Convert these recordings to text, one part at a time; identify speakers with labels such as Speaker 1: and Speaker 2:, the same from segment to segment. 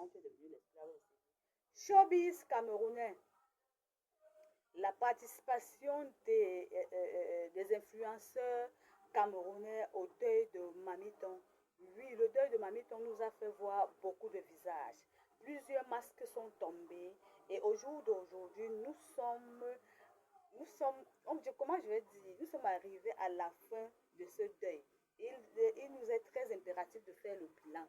Speaker 1: honte est devenue l'esclave de ses vies. Showbiz camerounais. La participation des influenceurs camerounais au deuil de Mamiton. Oui, le deuil de Mamiton nous a fait voir beaucoup de visages. Plusieurs masques sont tombés et au jour d'aujourd'hui, comment je vais dire, nous sommes arrivés à la fin de ce deuil. Il nous est très impératif de faire le bilan.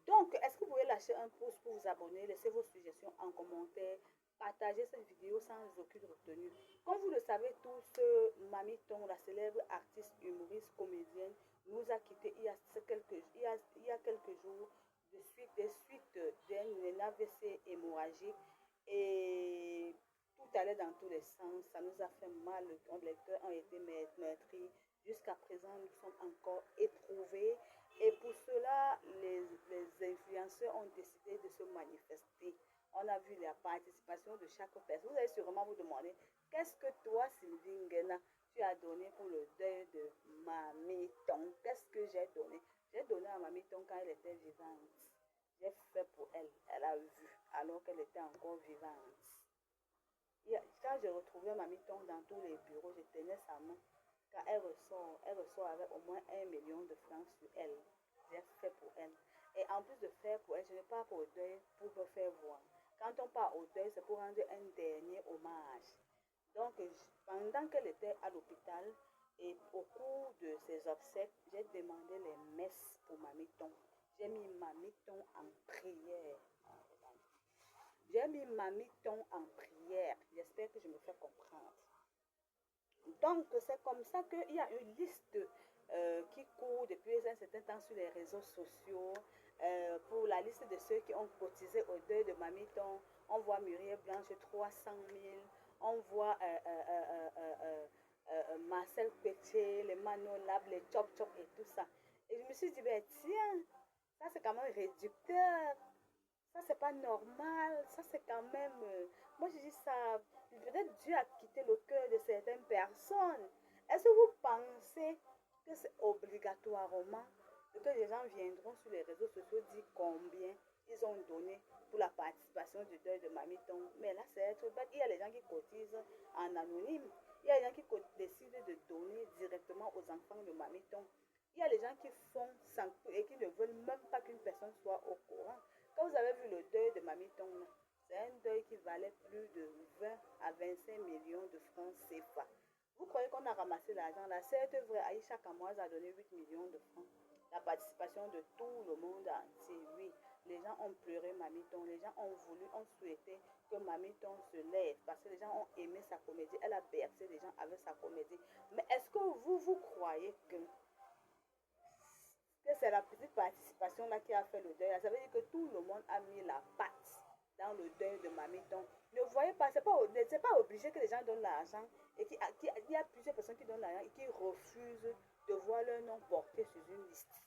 Speaker 1: Donc, est-ce que vous pouvez lâcher un pouce pour vous abonner, laisser vos suggestions en commentaire, partager cette vidéo sans aucune retenue. Comme vous le savez tous, Mamiton, la célèbre artiste, humoriste, comédienne, nous a quittés il y a quelques jours des suites d'un AVC hémorragique et tout allait dans tous les sens. Ça nous a fait mal, les cœurs ont été meurtris. Jusqu'à présent, nous sommes encore éprouvés. Et pour cela, les influenceurs ont décidé de se manifester. On a vu la participation de chaque personne. Vous allez sûrement vous demander, qu'est-ce que toi, Sylvie Nguena, tu as donné pour le deuil de Mamiton? Qu'est-ce que j'ai donné? J'ai donné à Mamiton quand elle était vivante. J'ai fait pour elle. Elle a vu, alors qu'elle était encore vivante. Quand je retrouvais Mamiton dans tous les bureaux, je tenais sa main. Quand elle ressort avec au moins 1 million de francs sur elle. J'ai fait pour elle. Et en plus de faire pour elle, je ne pars pas au deuil pour me faire voir. Quand on part au deuil, c'est pour rendre un dernier hommage. Donc, pendant qu'elle était à l'hôpital et au cours de ses obsèques, j'ai demandé les messes pour Mamiton. J'ai mis Mamiton en prière. J'ai mis Mamiton en prière. J'espère que je me fais comprendre. Donc, c'est comme ça qu'il y a une liste qui court depuis un certain temps sur les réseaux sociaux pour la liste de ceux qui ont cotisé au deuil de Mamiton. On voit Muriel Blanche, 300 000. On voit Marcel Pétier, les Mano Lab, les Chop Chop et tout ça. Et je me suis dit, ben tiens, ça c'est quand même réducteur. Ça, c'est pas normal. Ça, c'est quand même... moi, je dis ça... Peut-être Dieu a quitté le cœur de certaines personnes. Est-ce que vous pensez que c'est obligatoirement que les gens viendront sur les réseaux sociaux dire combien ils ont donné pour la participation du deuil de Mamiton? Mais là, c'est être bête. Il y a les gens qui cotisent en anonyme. Il y a les gens qui décident de donner directement aux enfants de Mamiton. Il y a les gens qui font sans et qui ne veulent même pas qu'une personne soit au courant. Quand vous avez vu le deuil de Mamiton, c'est un deuil qui valait plus de 20 à 25 millions de francs CFA. Vous croyez qu'on a ramassé l'argent là? C'est vrai, Aïcha Kamoise a donné 8 millions de francs. La participation de tout le monde entier, oui. Les gens ont pleuré Mamiton, les gens ont voulu, ont souhaité que Mamiton se lève parce que les gens ont aimé sa comédie. Elle a bercé les gens avec sa comédie. Mais est-ce que vous croyez que c'est la petite participation là qui a fait le deuil? Ça veut dire que tout le monde a mis la patte dans le deuil de Mamiton. Ne voyez pas, c'est pas obligé que les gens donnent l'argent et il y a plusieurs personnes qui donnent l'argent et qui refusent de voir leur nom porté sur une liste.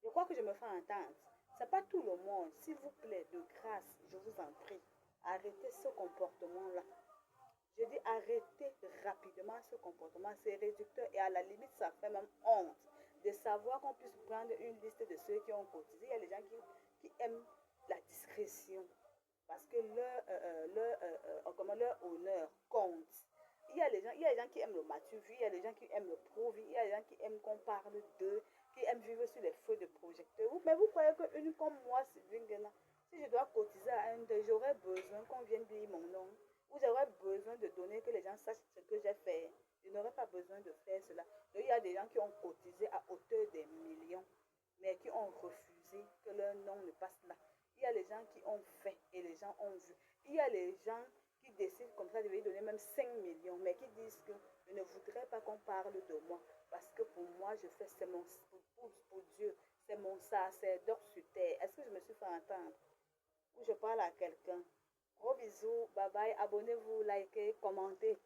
Speaker 1: Je crois que je me fais entendre. C'est pas tout le monde. S'il vous plaît, de grâce, je vous en prie, arrêtez ce comportement-là. Je dis arrêtez rapidement ce comportement. C'est réducteur et à la limite, ça fait même honte de savoir qu'on puisse prendre une liste de ceux qui ont cotisé. Il y a les gens qui aiment la discrétion parce que leur honneur compte. Il y a les gens qui aiment le matu-vu, il y a les gens qui aiment le pro-vie, il y a les gens qui aiment qu'on parle d'eux, qui aiment vivre sur les feux de projecteurs. Mais vous croyez qu'une comme moi, Sylvie Nguena, si je dois cotiser à un d'eux, j'aurais besoin qu'on vienne dire mon nom, ou j'aurais besoin de donner que les gens sachent ce que j'ai fait. Je n'aurais pas besoin de faire cela. Donc, il y a des gens qui ont cotisé à hauteur des millions, mais qui ont refusé que leur nom ne passe là. Il y a les gens qui ont fait et les gens ont vu. Il y a les gens qui décident comme ça de lui donner même 5 millions, mais qui disent que je ne voudrais pas qu'on parle de moi, parce que pour moi, je fais, c'est mon, pour Dieu, c'est mon sacerdoce sur terre. Est-ce que je me suis fait entendre? Ou je parle à quelqu'un? Gros bisous, bye bye, abonnez-vous, likez, commentez.